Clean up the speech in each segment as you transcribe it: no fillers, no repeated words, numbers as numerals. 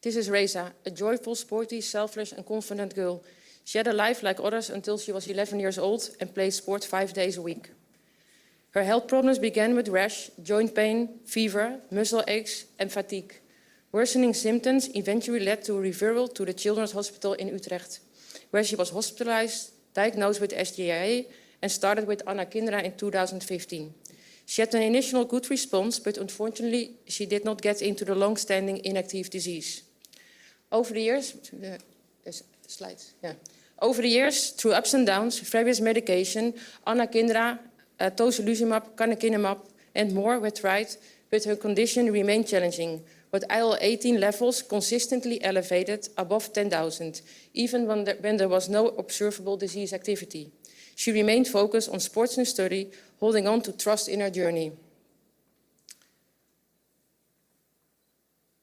This is Reza, a joyful, sporty, selfless and confident girl. She had a life like others until she was 11 years old and played sport 5 days a week. Her health problems began with rash, joint pain, fever, muscle aches and fatigue. Worsening symptoms eventually led to a referral to the Children's Hospital in Utrecht, where she was hospitalized, diagnosed with SJIA and started with Anna Kindra in 2015. She had an initial good response, but unfortunately she did not get into the long-standing inactive disease. Over the years, through ups and downs, various medication, Anna Kindra, tocilizumab, canakinumab and more were tried, but her condition remained challenging, with IL-18 levels consistently elevated above 10,000, even when there was no observable disease activity. She remained focused on sports and study, holding on to trust in her journey.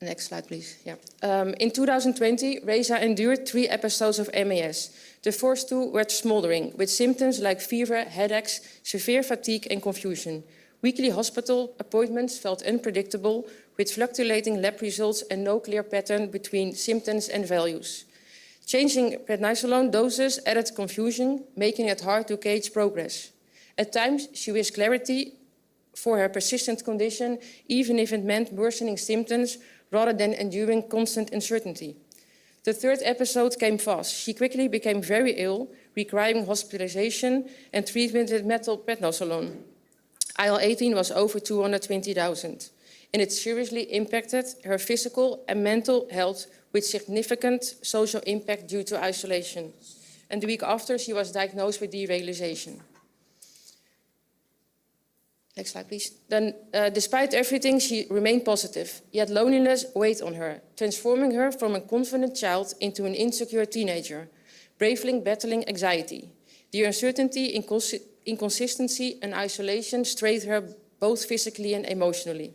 Next slide, please. Yeah. In 2020, Reza endured 3 episodes of MAS. The first 2 were smoldering, with symptoms like fever, headaches, severe fatigue and confusion. Weekly hospital appointments felt unpredictable, with fluctuating lab results and no clear pattern between symptoms and values. Changing prednisolone doses added confusion, making it hard to gauge progress. At times, she wished clarity for her persistent condition, even if it meant worsening symptoms rather than enduring constant uncertainty. The 3rd episode came fast. She quickly became very ill, requiring hospitalization and treatment with methylprednisolone. IL-18 was over 220,000, and it seriously impacted her physical and mental health with significant social impact due to isolation. And the week after, she was diagnosed with derealization. Next slide, please. Then, despite everything, she remained positive, yet loneliness weighed on her, transforming her from a confident child into an insecure teenager, bravely battling anxiety. The uncertainty, inconsistency and isolation strained her both physically and emotionally.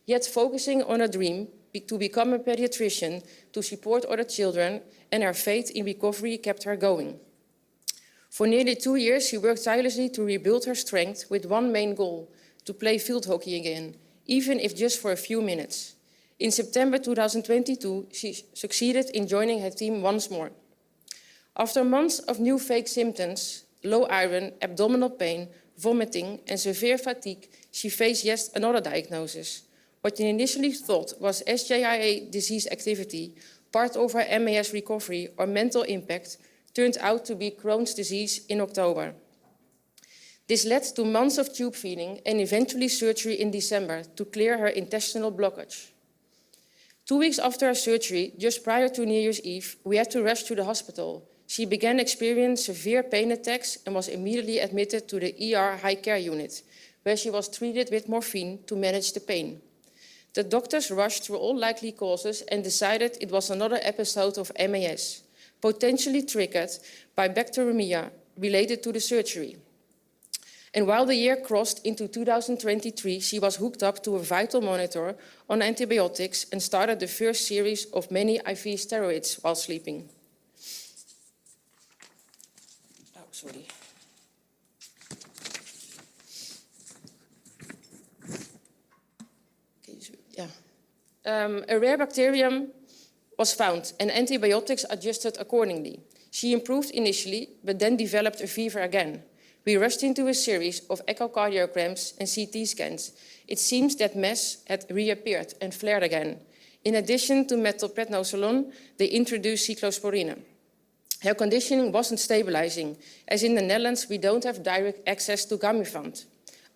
Yet focusing on her dream to become a pediatrician, to support other children, and her faith in recovery kept her going. For nearly 2 years, she worked tirelessly to rebuild her strength with one main goal, to play field hockey again, even if just for a few minutes. In September 2022, she succeeded in joining her team once more. After months of new fake symptoms, low iron, abdominal pain, vomiting, and severe fatigue, she faced yet another diagnosis. What she initially thought was SJIA disease activity, part of her MAS recovery or mental impact, turned out to be Crohn's disease in October. This led to months of tube feeding and eventually surgery in December to clear her intestinal blockage. 2 weeks after her surgery, just prior to New Year's Eve, we had to rush to the hospital. She began experiencing severe pain attacks and was immediately admitted to the ER high care unit, where she was treated with morphine to manage the pain. The doctors rushed through all likely causes and decided it was another episode of MAS, potentially triggered by bacteremia related to the surgery. And while the year crossed into 2023, she was hooked up to a vital monitor on antibiotics and started the first series of many IV steroids while sleeping. Oh, sorry. A rare bacterium was found and antibiotics adjusted accordingly. She improved initially, but then developed a fever again. We rushed into a series of echocardiograms and CT scans. It seems that MES had reappeared and flared again. In addition to methylprednisolone, they introduced cyclosporine. Her conditioning wasn't stabilizing, as in the Netherlands we don't have direct access to Gamifant,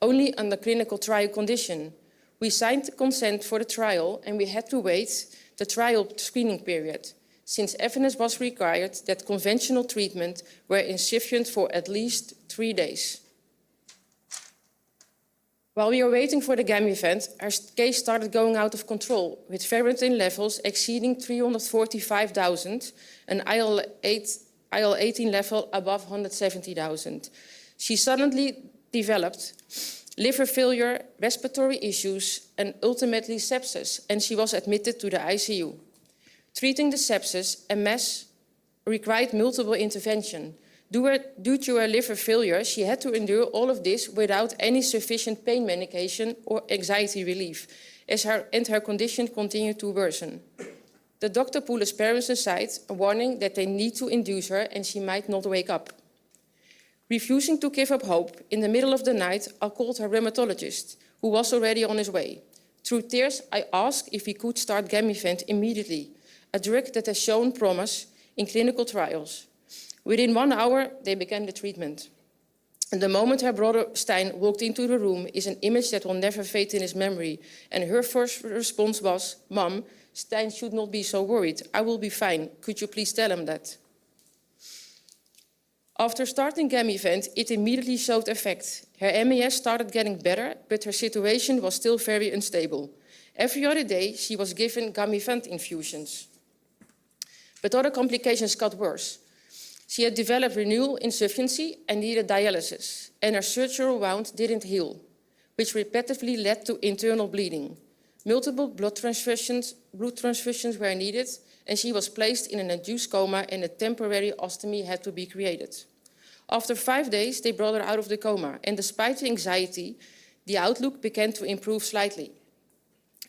only under clinical trial condition. We signed consent for the trial and we had to wait the trial screening period, since evidence was required that conventional treatment were insufficient for at least 3 days. While we were waiting for the Gamifant, her case started going out of control, with ferritin levels exceeding 345,000 and IL-18 level above 170,000. She suddenly developed liver failure, respiratory issues, and ultimately sepsis, and she was admitted to the ICU. Treating the sepsis, MS, required multiple intervention. Due to her liver failure, she had to endure all of this without any sufficient pain medication or anxiety relief, as her condition continued to worsen. The doctor pulled his parents aside, warning that they need to induce her and she might not wake up. Refusing to give up hope, in the middle of the night, I called her rheumatologist, who was already on his way. Through tears, I asked if he could start Gamifant immediately, a drug that has shown promise in clinical trials. Within 1 hour, they began the treatment. And the moment her brother Stijn walked into the room is an image that will never fade in his memory. And her first response was, "Mom, Stijn should not be so worried. I will be fine. Could you please tell him that?" After starting Gamifant, it immediately showed effect. Her MAS started getting better, but her situation was still very unstable. Every other day, she was given Gamifant infusions. But other complications got worse. She had developed renal insufficiency and needed dialysis, and her surgical wound didn't heal, which repetitively led to internal bleeding. Multiple blood transfusions were needed, and she was placed in an induced coma, and a temporary ostomy had to be created. After 5 days, they brought her out of the coma, and despite the anxiety, the outlook began to improve slightly.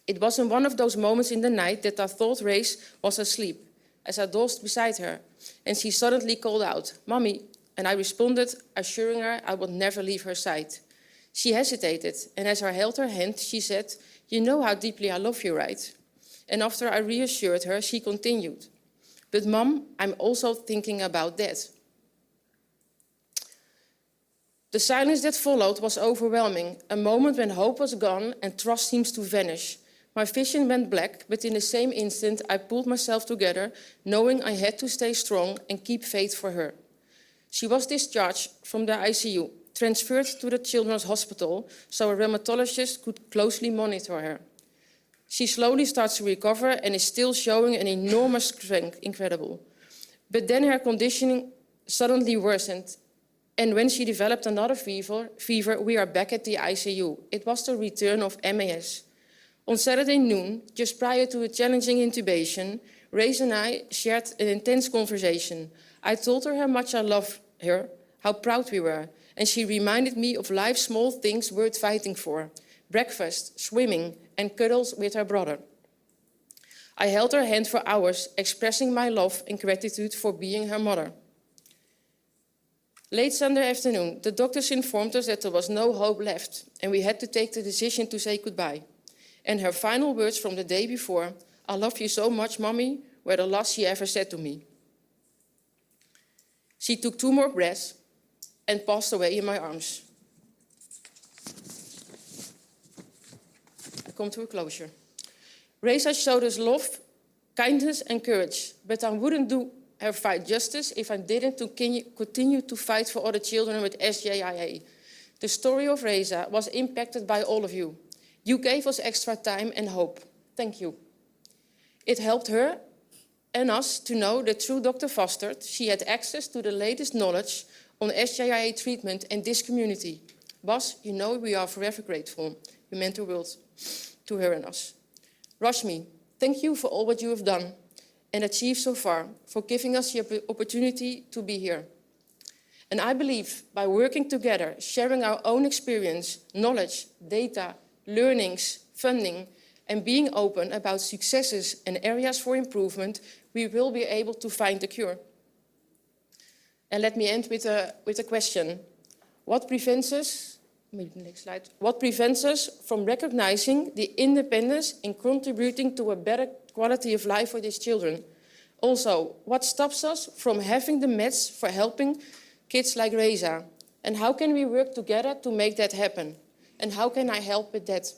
It was in one of those moments in the night that I thought Race was asleep, as I dozed beside her, and she suddenly called out, "Mommy," and I responded, assuring her I would never leave her side. She hesitated, and as I held her hand, she said, "You know how deeply I love you, right?" And after I reassured her, she continued, "But Mom, I'm also thinking about Dad." The silence that followed was overwhelming, a moment when hope was gone and trust seems to vanish. My vision went black, but in the same instant, I pulled myself together, knowing I had to stay strong and keep faith for her. She was discharged from the ICU, transferred to the Children's Hospital, so a rheumatologist could closely monitor her. She slowly starts to recover and is still showing an enormous strength, incredible. But then her conditioning suddenly worsened, and when she developed another fever, we are back at the ICU. It was the return of MAS. On Saturday noon, just prior to a challenging intubation, Race and I shared an intense conversation. I told her how much I loved her, how proud we were, and she reminded me of life's small things worth fighting for: breakfast, swimming, and cuddles with her brother. I held her hand for hours, expressing my love and gratitude for being her mother. Late Sunday afternoon, the doctors informed us that there was no hope left, and we had to take the decision to say goodbye. And her final words from the day before, "I love you so much, Mommy," were the last she ever said to me. She took 2 more breaths and passed away in my arms. I come to a closure. Race has showed us love, kindness, and courage, but I wouldn't do her fight justice if I didn't continue to fight for other children with SJIA. The story of Reza was impacted by all of you. You gave us extra time and hope. Thank you. It helped her and us to know that through Dr. Vastert, she had access to the latest knowledge on SJIA treatment and this community. Bas, you know we are forever grateful. You meant the world to her and us. Rashmi, thank you for all what you have done and achieved so far, for giving us the opportunity to be here. And I believe by working together, sharing our own experience, knowledge, data, learnings, funding, and being open about successes and areas for improvement, we will be able to find a cure. And let me end with a question. What prevents us, maybe next slide, what prevents us from recognizing the independence and contributing to a better quality of life for these children? Also, what stops us from having the meds for helping kids like Reza? And how can we work together to make that happen? And how can I help with that?